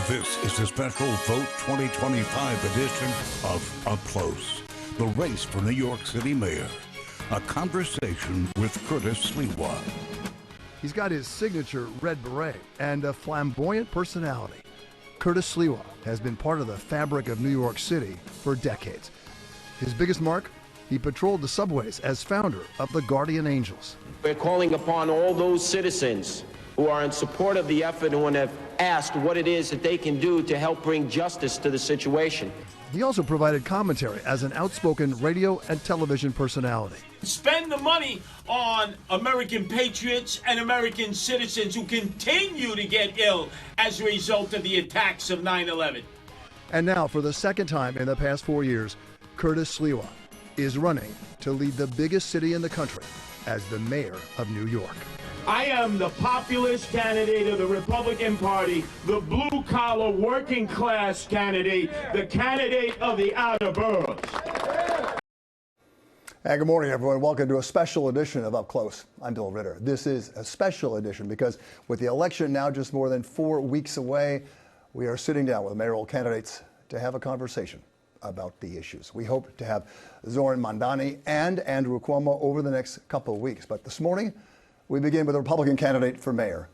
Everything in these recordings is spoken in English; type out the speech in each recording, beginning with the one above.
This is the special Vote 2025 edition of Up Close, the race for New York City Mayor. A conversation with Curtis Sliwa. He's got his signature red beret and a flamboyant personality. Curtis Sliwa has been part of the fabric of New York City for decades. His biggest mark? He patrolled the subways as founder of the Guardian Angels. We're calling upon all those citizens who are in support of the effort and have asked what it is that they can do to help bring justice to the situation. He also provided commentary as an outspoken radio and television personality. Spend the money on American patriots and American citizens who continue to get ill as a result of the attacks of 9/11. And now, for the second time in the past 4 years, Curtis Sliwa is running to lead the biggest city in the country as the mayor of New York. I am the populist candidate of the Republican Party, the blue-collar working-class candidate, the candidate of the outer boroughs. Hey, good morning, everyone. Welcome to a special edition of Up Close. I'm Bill Ritter. This is a special edition because with the election now just more than 4 weeks away, we are sitting down with mayoral candidates to have a conversation about the issues. We hope to have Zoran Mandani and Andrew Cuomo over the next couple of weeks. But this morning, we begin with a Republican candidate for mayor,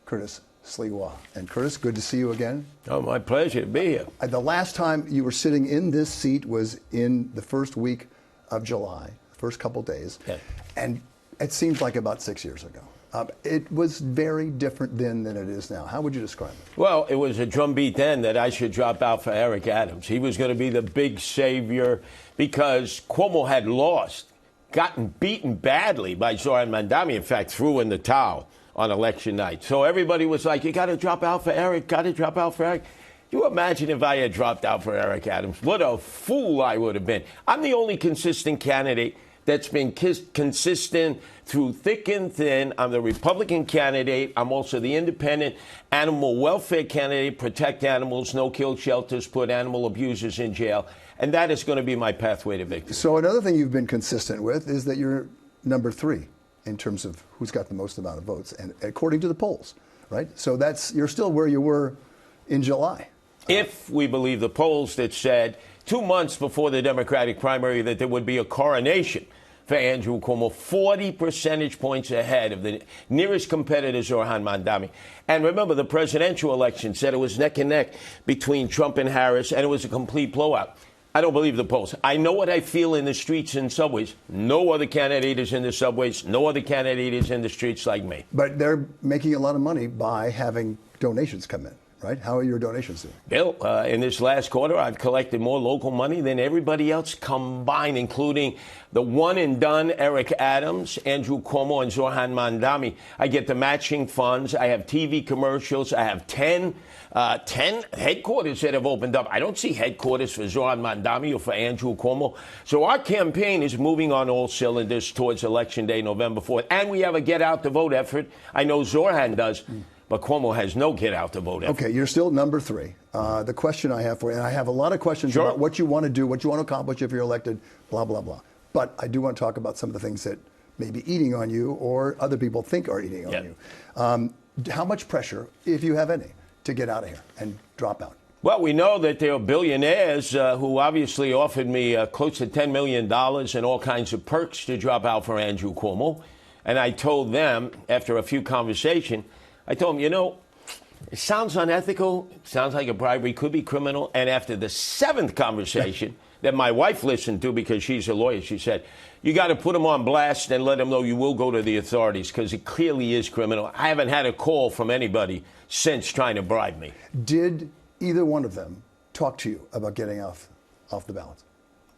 Curtis Sliwa. And Curtis, good to see you again. Oh, my pleasure to be here. The last time you were sitting in this seat was in the first week of July, the first couple days. Yeah. And it seems like about 6 years ago. It was very different then than it is now. How would you describe it? Well, it was a drumbeat then that I should drop out for Eric Adams. He was going to be the big savior because Cuomo had lost, gotten beaten badly by Zoran Mandani, in fact, threw in the towel on election night. So everybody was like, you got to drop out for Eric, got to drop out for Eric. You imagine if I had dropped out for Eric Adams, what a fool I would have been. I'm the only consistent candidate that's been consistent through thick and thin. I'm the Republican candidate. I'm also the independent animal welfare candidate, protect animals, no-kill shelters, put animal abusers in jail. And that is going to be my pathway to victory. So another thing you've been consistent with is that you're number 3 in terms of who's got the most amount of votes, and according to the polls, right? So you're still where you were in July. If we believe the polls that said 2 months before the Democratic primary that there would be a coronation for Andrew Cuomo, 40 percentage points ahead of the nearest competitor, Zoran Mandani. And remember, the presidential election said it was neck and neck between Trump and Harris, and it was a complete blowout. I don't believe the polls. I know what I feel in the streets and subways. No other candidate is in the subways. No other candidate is in the streets like me. But they're making a lot of money by having donations come in. Right? How are your donations doing? Bill, in this last quarter, I've collected more local money than everybody else combined, including the one-and-done Eric Adams, Andrew Cuomo, and Zoran Mandani. I get the matching funds. I have TV commercials. I have 10 headquarters that have opened up. I don't see headquarters for Zoran Mandani or for Andrew Cuomo. So our campaign is moving on all cylinders towards Election Day, November 4th. And we have a get-out-the-vote effort. I know Zoran does. But Cuomo has no get-out-the-vote effort. Okay, you're still number 3. The question I have for you, and I have a lot of questions about what you want to do, what you want to accomplish if you're elected, blah, blah, blah. But I do want to talk about some of the things that may be eating on you or other people think are eating on you. How much pressure, if you have any, to get out of here and drop out? Well, we know that there are billionaires who obviously offered me close to $10 million and all kinds of perks to drop out for Andrew Cuomo. And I told them, after a few conversations, I told him, it sounds unethical. It sounds like a bribery, could be criminal. And after the 7th conversation that my wife listened to because she's a lawyer, she said, you got to put him on blast and let him know you will go to the authorities because it clearly is criminal. I haven't had a call from anybody since trying to bribe me. Did either one of them talk to you about getting off the ballot?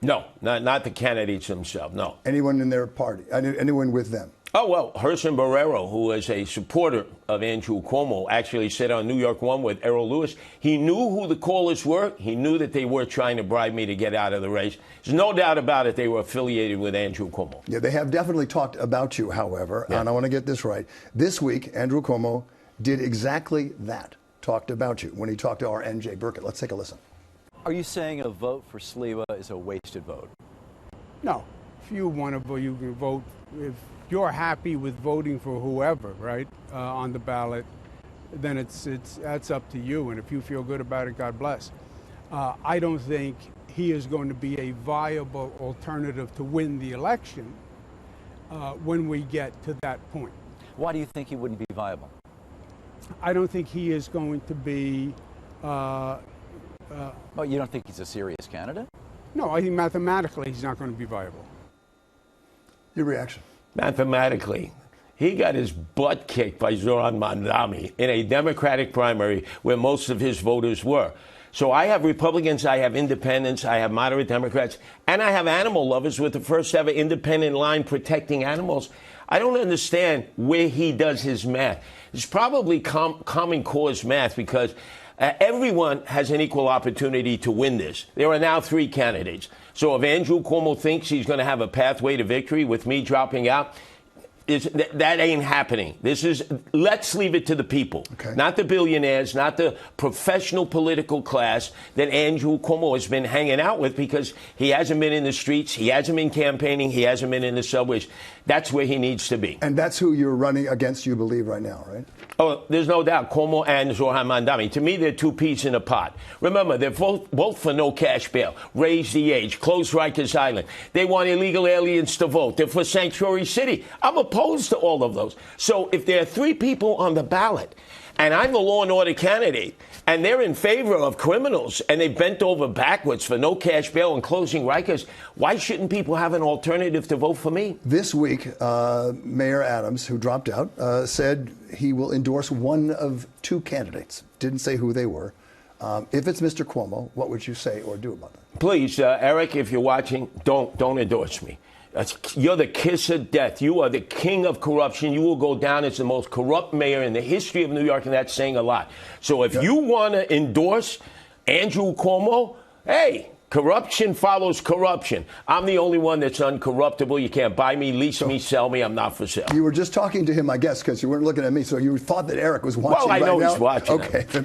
No, not the candidates themselves, no. Anyone in their party? Anyone with them? Oh, well, Herschel Barrero, who is a supporter of Andrew Cuomo, actually said on New York One with Errol Lewis, he knew who the callers were. He knew that they were trying to bribe me to get out of the race. There's no doubt about it. They were affiliated with Andrew Cuomo. Yeah, they have definitely talked about you, however, and I want to get this right. This week, Andrew Cuomo did exactly that, talked about you when he talked to our NJ Burkett. Let's take a listen. Are you saying a vote for Sliwa is a wasted vote? No. If you want to vote, you can vote. If you're happy with voting for whoever, right, on the ballot, then that's up to you. And if you feel good about it, God bless. I don't think he is going to be a viable alternative to win the election when we get to that point. Why do you think he wouldn't be viable? I don't think he is going to be. Well, you don't think he's a serious candidate? No, I think mathematically he's not going to be viable. Your reaction? Mathematically, he got his butt kicked by Zoran Mandami in a Democratic primary where most of his voters were. So I have Republicans, I have independents, I have moderate Democrats, and I have animal lovers with the first ever independent line protecting animals. I don't understand where he does his math. It's probably common cause math because everyone has an equal opportunity to win this. There are now 3 candidates. So if Andrew Cuomo thinks he's going to have a pathway to victory with me dropping out, that ain't happening. Let's leave it to the people, not the billionaires, not the professional political class that Andrew Cuomo has been hanging out with because he hasn't been in the streets, he hasn't been campaigning, he hasn't been in the subways. That's where he needs to be. And that's who you're running against, you believe, right now, right? Oh, there's no doubt. Cuomo and Zoran Mandami. To me, they're 2 peas in a pod. Remember, they're both for no cash bail, raise the age, close Rikers Island. They want illegal aliens to vote. They're for Sanctuary City. I'm opposed to all of those. So if there are 3 people on the ballot, and I'm the law and order candidate, and they're in favor of criminals, and they bent over backwards for no cash bail and closing Rikers, why shouldn't people have an alternative to vote for me? This week, Mayor Adams, who dropped out, said he will endorse one of 2 candidates. Didn't say who they were. If it's Mr. Cuomo, what would you say or do about that? Please, Eric, if you're watching, don't endorse me. You're the kiss of death. You are the king of corruption. You will go down as the most corrupt mayor in the history of New York, and that's saying a lot. So if you want to endorse Andrew Cuomo, hey, corruption follows corruption. I'm the only one that's uncorruptible. You can't buy me, lease me, sell me. I'm not for sale. You were just talking to him, I guess, because you weren't looking at me, so you thought that Eric was watching right now? Well, I know he's watching.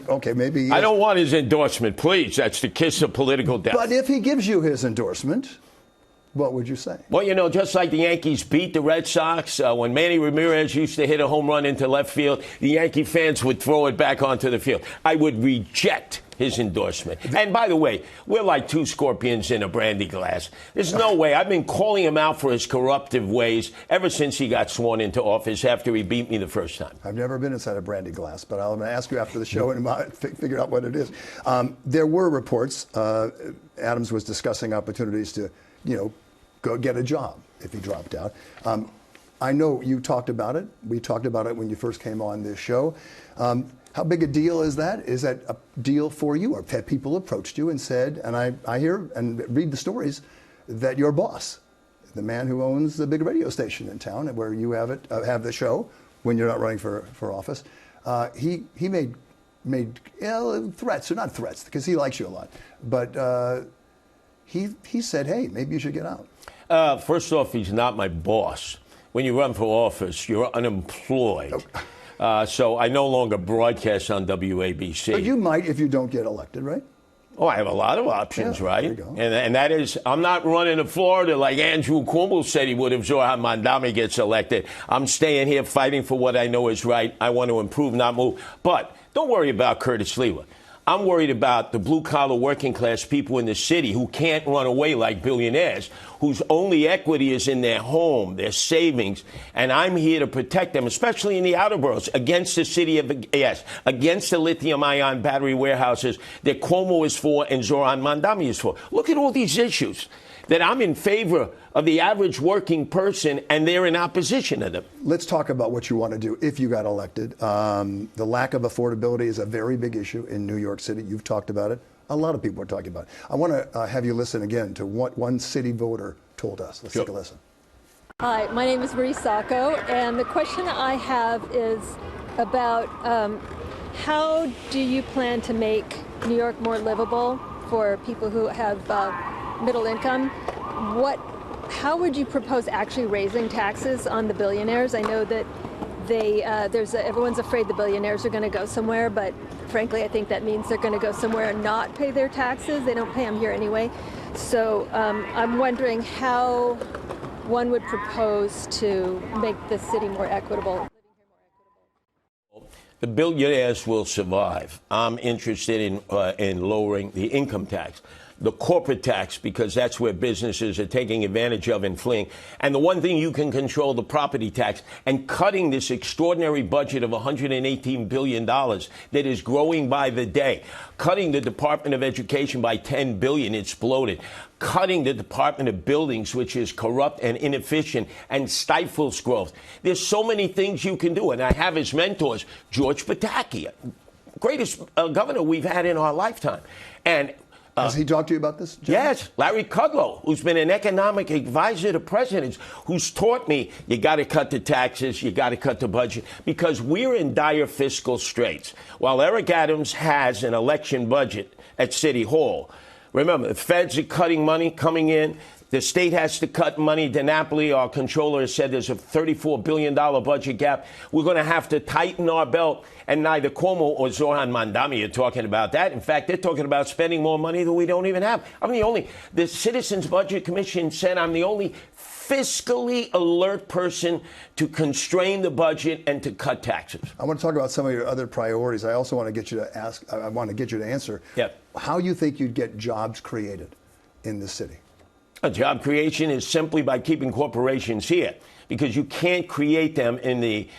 Okay, maybe he is. I don't want his endorsement, please. That's the kiss of political death. But if he gives you his endorsement, what would you say? Well, you know, just like the Yankees beat the Red Sox, when Manny Ramirez used to hit a home run into left field, the Yankee fans would throw it back onto the field. I would reject his endorsement. And by the way, we're like 2 scorpions in a brandy glass. There's no way. I've been calling him out for his corruptive ways ever since he got sworn into office after he beat me the first time. I've never been inside a brandy glass, but I'm going to ask you after the show and figure out what it is. There were reports Adams was discussing opportunities to, go get a job if he dropped out. I know you talked about it. We talked about it when you first came on this show. How big a deal is that? Is that a deal for you? Or have people approached you and said, and I hear and read the stories, that your boss, the man who owns the big radio station in town where you have the show when you're not running for office, he made threats, or not threats, because he likes you a lot, but he said, hey, maybe you should get out. First off, he's not my boss. When you run for office, you're unemployed. So I no longer broadcast on WABC. But you might if you don't get elected, right? Oh, I have a lot of options, right? There you go. And that is, I'm not running to Florida like Andrew Cuomo said he would if Zoran Mandami gets elected. I'm staying here fighting for what I know is right. I want to improve, not move. But don't worry about Curtis Sliwa. I'm worried about the blue-collar working-class people in the city who can't run away like billionaires, whose only equity is in their home, their savings, and I'm here to protect them, especially in the outer boroughs, against the city of against the lithium-ion battery warehouses that Cuomo is for and Zoran Mandami is for. Look at all these issues that I'm in favor of the average working person, and they're in opposition to them. Let's talk about what you want to do if you got elected. The lack of affordability is a very big issue in New York City. You've talked about it. A lot of people are talking about it. I want to have you listen again to what one city voter told us. Let's take a listen. Hi, my name is Marie Sacco, and the question I have is about how do you plan to make New York more livable for people who have middle income? How would you propose actually raising taxes on the billionaires? I know that everyone's afraid the billionaires are going to go somewhere, but frankly, I think that means they're going to go somewhere and not pay their taxes. They don't pay them here anyway. So I'm wondering how one would propose to make the city more equitable. The billionaires will survive. I'm interested in lowering the income tax, the corporate tax, because that's where businesses are taking advantage of and fleeing. And the one thing you can control, the property tax, and cutting this extraordinary budget of $118 billion that is growing by the day. Cutting the Department of Education by $10 billion, it's bloated. Cutting the Department of Buildings, which is corrupt and inefficient and stifles growth. There's so many things you can do. And I have as mentors George Pataki, greatest governor we've had in our lifetime. And has he talked to you about this, John? Yes. Larry Kudlow, who's been an economic advisor to presidents, who's taught me you got to cut the taxes, you got to cut the budget, because we're in dire fiscal straits. While Eric Adams has an election budget at City Hall, remember, the feds are cutting money coming in. The state has to cut money. DiNapoli, our controller, has said there's a $34 billion budget gap. We're going to have to tighten our belt. And neither Cuomo or Zoran Mandami are talking about that. In fact, they're talking about spending more money than we don't even have. The Citizens Budget Commission said I'm the only fiscally alert person to constrain the budget and to cut taxes. I want to talk about some of your other priorities. I also want to get you to answer how you think you'd get jobs created in the city. Job creation is simply by keeping corporations here, because you can't create them in the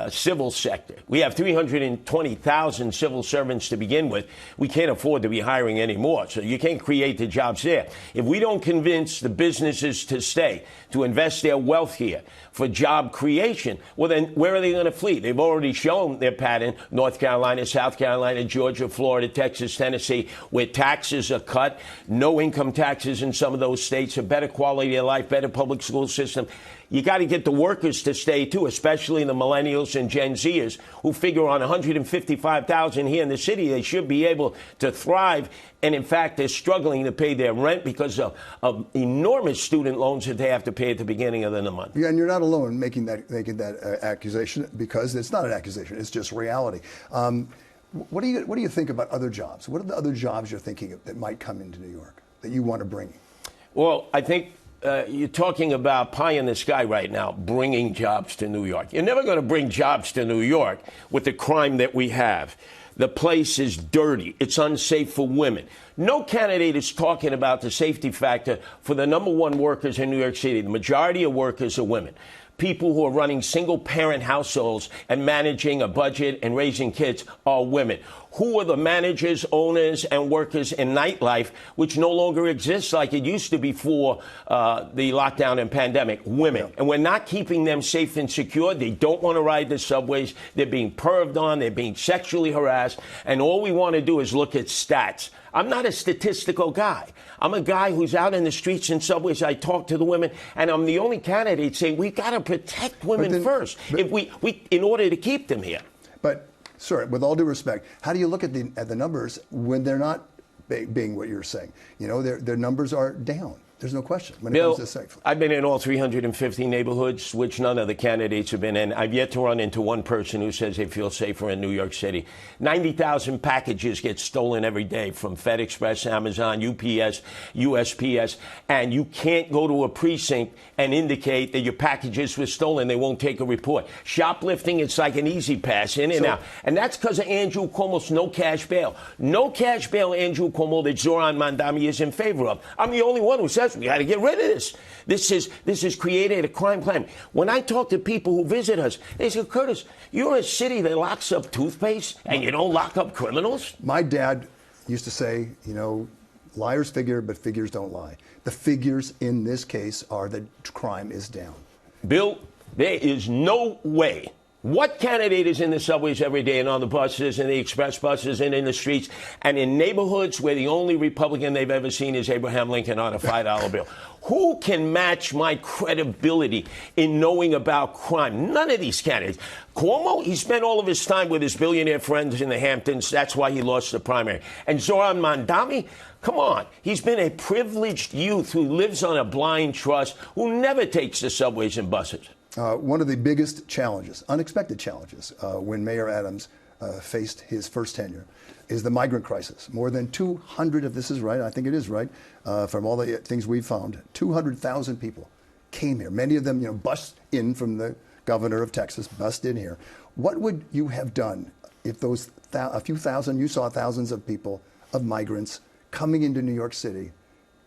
civil sector. We have 320,000 civil servants to begin with. We can't afford to be hiring any more, so you can't create the jobs there. If we don't convince the businesses to stay, to invest their wealth here for job creation, well, then where are they going to flee? They've already shown their pattern: North Carolina, South Carolina, Georgia, Florida, Texas, Tennessee, where taxes are cut, no income taxes in some of those states, a better quality of life, better public school system. You got to get the workers to stay, too, especially the millennials and Gen Zers who figure on $155,000 here in the city. They should be able to thrive. And, in fact, they're struggling to pay their rent because of enormous student loans that they have to pay at the beginning of the month. Yeah, and you're not alone making that accusation, because it's not an accusation. It's just reality. What do you think about other jobs? What are the other jobs you're thinking of that might come into New York that you want to bring? Well, I think you're talking about pie in the sky right now, bringing jobs to New York. You're never going to bring jobs to New York with the crime that we have. The place is dirty. It's unsafe for women. No candidate is talking about the safety factor for the number one workers in New York City. The majority of workers are women. People who are running single-parent households and managing a budget and raising kids are women. Who are the managers, owners, and workers in nightlife, which no longer exists like it used to before the lockdown and pandemic? Women. Yeah. And we're not keeping them safe and secure. They don't want to ride the subways. They're being perved on. They're being sexually harassed. And all we want to do is look at stats. I'm not a statistical guy. I'm a guy who's out in the streets and subways. I talk to the women, and I'm the only candidate saying we got to protect women first in order to keep them here. But, sir, with all due respect, how do you look at the numbers when they're not being what you're saying? You know, their numbers are down. There's no question when it comes to safety. I've been in all 350 neighborhoods, which none of the candidates have been in. I've yet to run into one person who says they feel safer in New York City. 90,000 packages get stolen every day from FedExpress, Amazon, UPS, USPS, and you can't go to a precinct and indicate that your packages were stolen. They won't take a report. Shoplifting, it's like an easy pass in and out. And that's because of Andrew Cuomo's no cash bail. No cash bail, Andrew Cuomo, that Zoran Mandami is in favor of. I'm the only one who says we got to get rid of this. This has created a crime climate. When I talk to people who visit us, they say, Curtis, you're a city that locks up toothpaste and you don't lock up criminals? My dad used to say, you know, liars figure, but figures don't lie. The figures in this case are that crime is down. Bill, there is no way. What candidate is in the subways every day and on the buses and the express buses and in the streets and in neighborhoods where the only Republican they've ever seen is Abraham Lincoln on a $5 bill? Who can match my credibility in knowing about crime? None of these candidates. Cuomo, he spent all of his time with his billionaire friends in the Hamptons. That's why he lost the primary. And Zoran Mandami, come on. He's been a privileged youth who lives on a blind trust, who never takes the subways and buses. One of the biggest challenges, unexpected challenges, when Mayor Adams faced his first tenure is the migrant crisis. More than 200, if this is right, I think it is right, from all the things we've found, 200,000 people came here. Many of them, you know, bussed in from the governor of Texas, bussed in here. What would you have done if those a few thousand, you saw thousands of people, of migrants, coming into New York City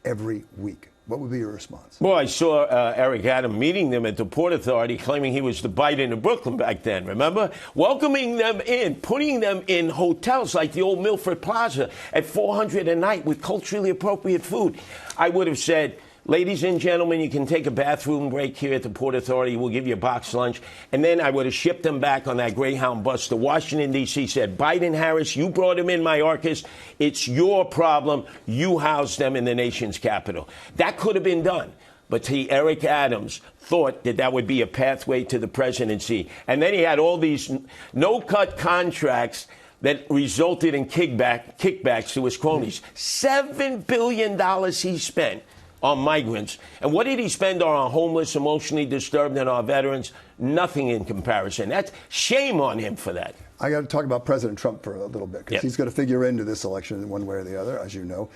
every week? What would be your response? Well, I saw Eric Adams meeting them at the Port Authority, claiming he was the Biden of Brooklyn back then, remember? Welcoming them in, putting them in hotels like the old Milford Plaza at $400 a night with culturally appropriate food. I would have said, ladies and gentlemen, you can take a bathroom break here at the Port Authority. We'll give you a box lunch. And then I would have shipped them back on that Greyhound bus to Washington, D.C., said, Biden, Harris, you brought them in Mayorkas. It's your problem. You housed them in the nation's capital. That could have been done. But Eric Adams thought that that would be a pathway to the presidency. And then he had all these no-cut contracts that resulted in kickbacks to his cronies. $7 billion he spent on migrants. And what did he spend on our homeless, emotionally disturbed, and our veterans? Nothing in comparison. That's shame on him for that. I got to talk about President Trump for a little bit, because he's going to figure into this election in one way or the other, as you know.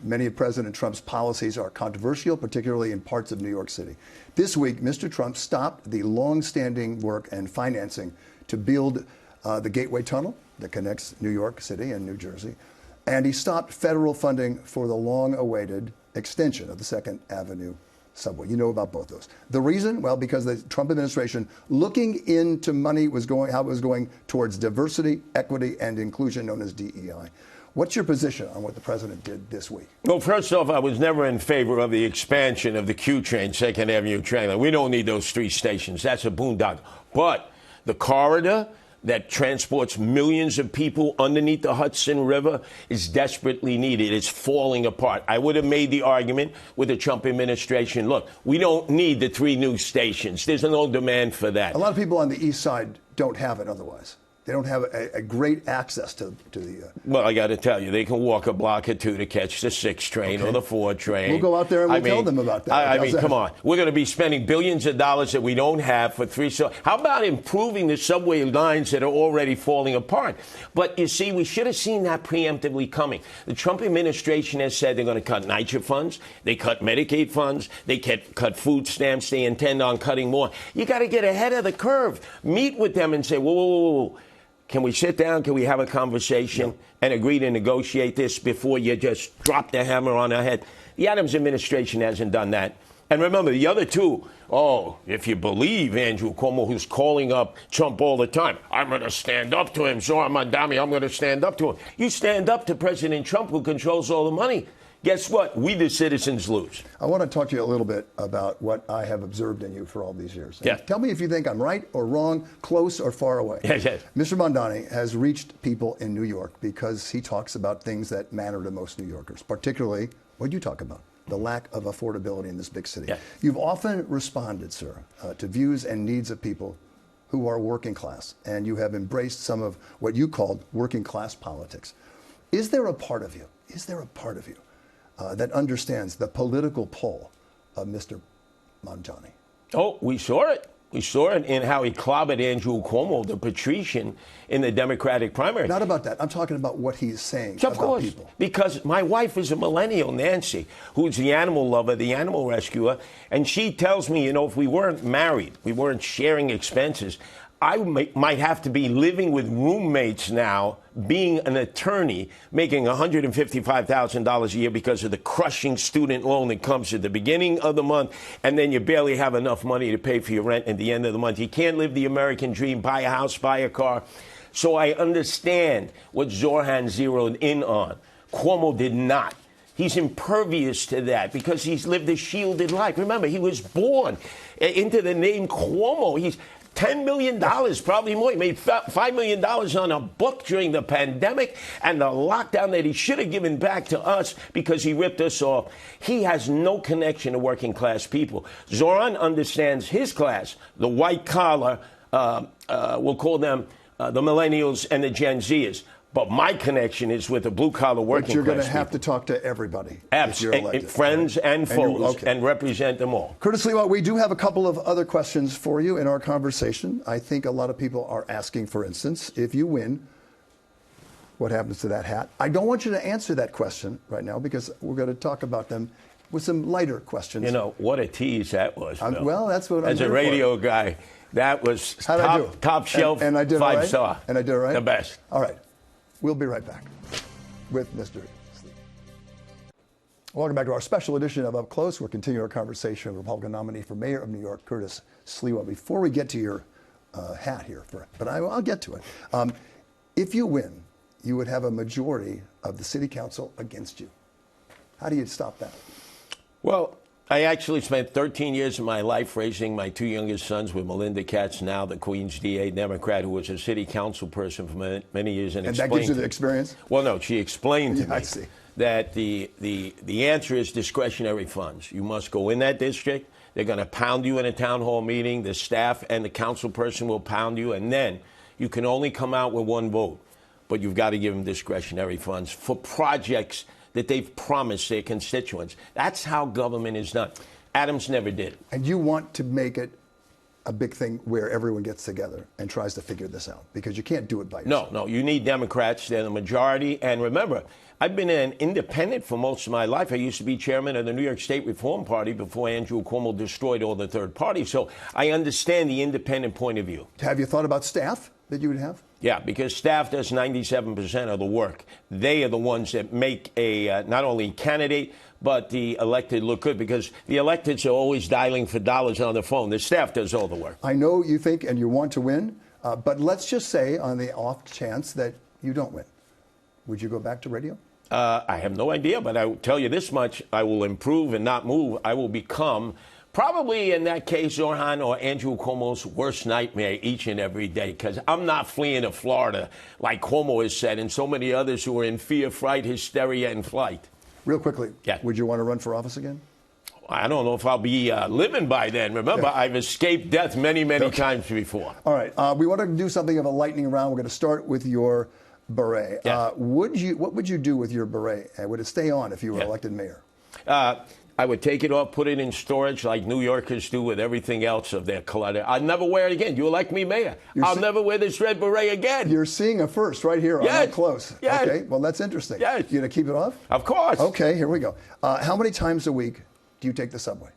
Many of President Trump's policies are controversial, particularly in parts of New York City. This week, Mr. Trump stopped the long-standing work and financing to build the Gateway Tunnel that connects New York City and New Jersey. And he stopped federal funding for the long-awaited extension of the 2nd Avenue subway. You know about both those. The reason? Well, because the Trump administration, looking into money, how it was going towards diversity, equity, and inclusion, known as DEI. What's your position on what the president did this week? Well, first off, I was never in favor of the expansion of the Q train, 2nd Avenue train line. We don't need those 3 stations. That's a boondoggle. But the corridor that transports millions of people underneath the Hudson River is desperately needed. It's falling apart. I would have made the argument with the Trump administration, look, we don't need the 3 new stations. There's no demand for that. A lot of people on the east side don't have it otherwise. They don't have a great access to the... Well, I got to tell you, they can walk a block or 2 to catch the 6 train or the 4 train. We'll go out there and we'll tell them about that. I mean, come on. We're going to be spending billions of dollars that we don't have for 3... So how about improving the subway lines that are already falling apart? But you see, we should have seen that preemptively coming. The Trump administration has said they're going to cut NYCHA funds. They cut Medicaid funds. They cut food stamps. They intend on cutting more. You got to get ahead of the curve. Meet with them and say, whoa, whoa, whoa, whoa. Can we sit down? Can we have a conversation and agree to negotiate this before you just drop the hammer on our head? The Adams administration hasn't done that. And remember, the other 2, if you believe Andrew Cuomo, who's calling up Trump all the time, I'm going to stand up to him. Zohar Mandami, I'm going to stand up to him. You stand up to President Trump, who controls all the money. Guess what? We, the citizens, lose. I want to talk to you a little bit about what I have observed in you for all these years. Yeah. Tell me if you think I'm right or wrong, close or far away. Yes. Mr. Mandani has reached people in New York because he talks about things that matter to most New Yorkers, particularly what you talk about, the lack of affordability in this big city. Yeah. You've often responded, sir, to views and needs of people who are working class, and you have embraced some of what you called working class politics. Is there a part of you that understands the political pull of Mr. Mandani? Oh, we saw it. We saw it in how he clobbered Andrew Cuomo, the patrician, in the Democratic primary. Not about that. I'm talking about what he's saying of about course, people. Because my wife is a millennial, Nancy, who's the animal lover, the animal rescuer, and she tells me, if we weren't married, we weren't sharing expenses, I might have to be living with roommates now, being an attorney, making $155,000 a year because of the crushing student loan that comes at the beginning of the month, and then you barely have enough money to pay for your rent at the end of the month. You can't live the American dream, buy a house, buy a car. So I understand what Zohan zeroed in on. Cuomo did not. He's impervious to that because he's lived a shielded life. Remember, he was born into the name Cuomo. He's $10 million, probably more. He made $5 million on a book during the pandemic and the lockdown that he should have given back to us because he ripped us off. He has no connection to working class people. Zoran understands his class, the white collar, we'll call them the millennials and the Gen Zers. But my connection is with the blue-collar working class. But you're going to have to talk to everybody. Absolutely. Friends and foes, and represent them all. Curtis Sliwa, we do have a couple of other questions for you in our conversation. I think a lot of people are asking, for instance, if you win, what happens to that hat? I don't want you to answer that question right now because we're going to talk about them with some lighter questions. You know, what a tease that was, Bill. Well, that's what I'm As a here radio guy, that was top shelf, and I did 5-star. And I did it right? The best. All right. We'll be right back with Mr. Sliwa. Welcome back to our special edition of Up Close. We're continuing our conversation with Republican nominee for mayor of New York, Curtis Sliwa. Before we get to your hat here, but I'll get to it. If you win, you would have a majority of the city council against you. How do you stop that? Well, I actually spent 13 years of my life raising my two youngest sons with Melinda Katz, now the Queens DA Democrat, who was a city council person for many years. And that gives you the experience? Well, no, she explained to me I see. that the answer is discretionary funds. You must go in that district. They're going to pound you in a town hall meeting. The staff and the council person will pound you, and then you can only come out with one vote. But you've got to give them discretionary funds for projects that they've promised their constituents. That's how government is done. Adams never did. And you want to make it a big thing where everyone gets together and tries to figure this out, because you can't do it by yourself. No, you need Democrats. They're the majority. And remember, I've been an independent for most of my life. I used to be chairman of the New York State Reform Party before Andrew Cuomo destroyed all the third parties. So I understand the independent point of view. Have you thought about staff that you would have? Yeah, because staff does 97% of the work. They are the ones that make a not only candidate, but the elected look good, because the electeds are always dialing for dollars on the phone. The staff does all the work. I know you think and you want to win, but let's just say on the off chance that you don't win. Would you go back to radio? I have no idea, but I will tell you this much. I will improve and not move. I will become, probably in that case, Orhan or Andrew Cuomo's worst nightmare each and every day, because I'm not fleeing to Florida like Cuomo has said, and so many others who are in fear, fright, hysteria, and flight. Real quickly, yeah. Would you want to run for office again? I don't know if I'll be living by then. Remember, yeah. I've escaped death many times before. All right. We want to do something of a lightning round. We're going to start with your beret. Yeah. What would you do with your beret? Would it stay on if you were elected mayor? I would take it off, put it in storage like New Yorkers do with everything else of their clutter. I'd never wear it again. You elect me mayor. I'll never wear this red beret again. You're seeing a first right here on Up Close. Yes. Okay, well, that's interesting. Yes. You going to keep it off? Of course. Okay, here we go. How many times a week do you take the subway?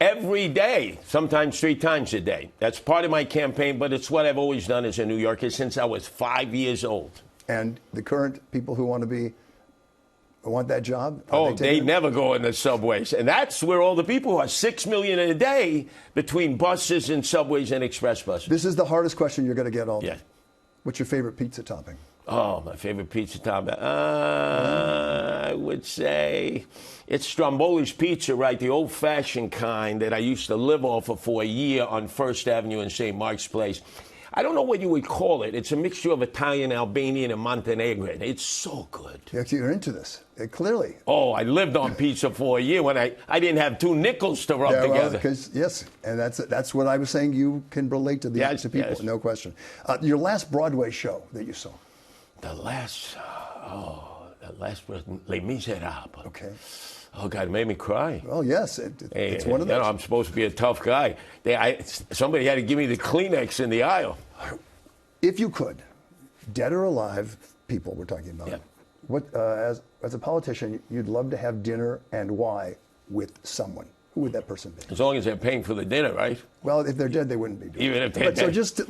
Every day, sometimes 3 times a day. That's part of my campaign, but it's what I've always done as a New Yorker since I was 5 years old. And the current people who want that job? They never go in the subways. And that's where all the people are. 6 million a day between buses and subways and express buses. This is the hardest question you're going to get all day. Yeah. What's your favorite pizza topping? Oh, my favorite pizza topping. I would say it's Stromboli's Pizza, right? The old-fashioned kind that I used to live off of for a year on First Avenue in St. Mark's Place. I don't know what you would call it. It's a mixture of Italian, Albanian, and Montenegrin. It's so good. You're into this, clearly. Oh, I lived on pizza for a year when I didn't have 2 nickels to rub together. Yes, and that's what I was saying. You can relate to these to people, no question. Your last Broadway show that you saw? The last was Les Miserables. Okay. Oh, God, it made me cry. Oh, yes. It's one of those. I'm supposed to be a tough guy. Somebody had to give me the Kleenex in the aisle. If you could, dead or alive people we're talking about, what as a politician, you'd love to have dinner, and why, with someone? Who would that person be? As long as they're paying for the dinner, right? Well, if they're dead, they wouldn't be doing Even if they're dead. So just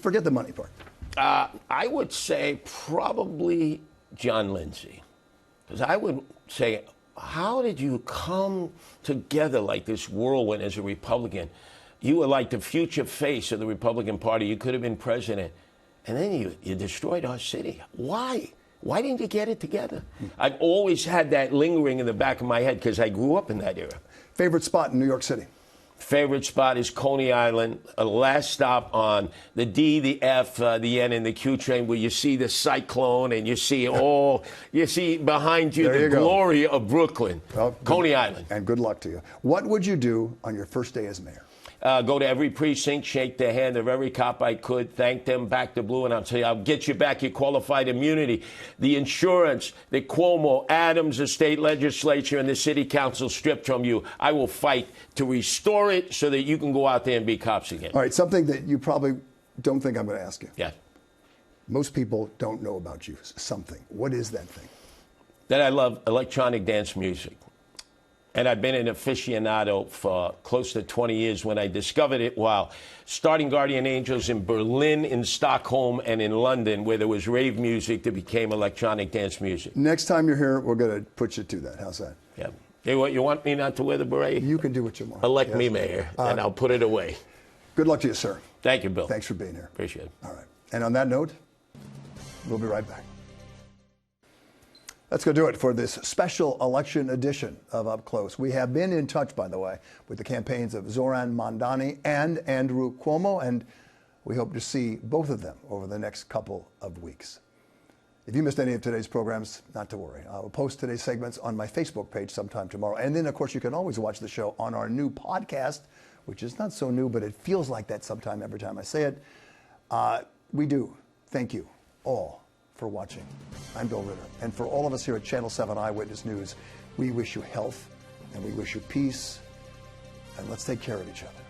forget the money part. I would say probably John Lindsay. Because I would say, how did you come together like this whirlwind as a Republican? You were like the future face of the Republican Party. You could have been president. And then you destroyed our city. Why? Why didn't you get it together? I've always had that lingering in the back of my head because I grew up in that era. Favorite spot in New York City? Favorite spot is Coney Island, a last stop on the D, the F, the N, and the Q train, where you see the cyclone and you see behind you the glory of Brooklyn. Well, Coney Island. And good luck to you. What would you do on your first day as mayor? Go to every precinct, shake the hand of every cop I could, thank them, back to blue, and I'll tell you, I'll get you back your qualified immunity, the insurance that Cuomo, Adams, the state legislature, and the city council stripped from you. I will fight to restore it so that you can go out there and be cops again. All right, something that you probably don't think I'm going to ask you. Yeah. Most people don't know about you. Something. What is that thing? That I love electronic dance music. And I've been an aficionado for close to 20 years when I discovered it while starting Guardian Angels in Berlin, in Stockholm, and in London, where there was rave music that became electronic dance music. Next time you're here, we're going to put you to that. How's that? Yeah. You want me not to wear the beret? You can do what you want. Elect me mayor, and I'll put it away. Good luck to you, sir. Thank you, Bill. Thanks for being here. Appreciate it. All right. And on that note, we'll be right back. That's going to do it for this special election edition of Up Close. We have been in touch, by the way, with the campaigns of Zoran Mandani and Andrew Cuomo, and we hope to see both of them over the next couple of weeks. If you missed any of today's programs, not to worry. I will post today's segments on my Facebook page sometime tomorrow. And then, of course, you can always watch the show on our new podcast, which is not so new, but it feels like that sometime every time I say it. We do thank you all for watching. I'm Bill Ritter. And for all of us here at Channel 7 Eyewitness News, we wish you health and we wish you peace. And let's take care of each other.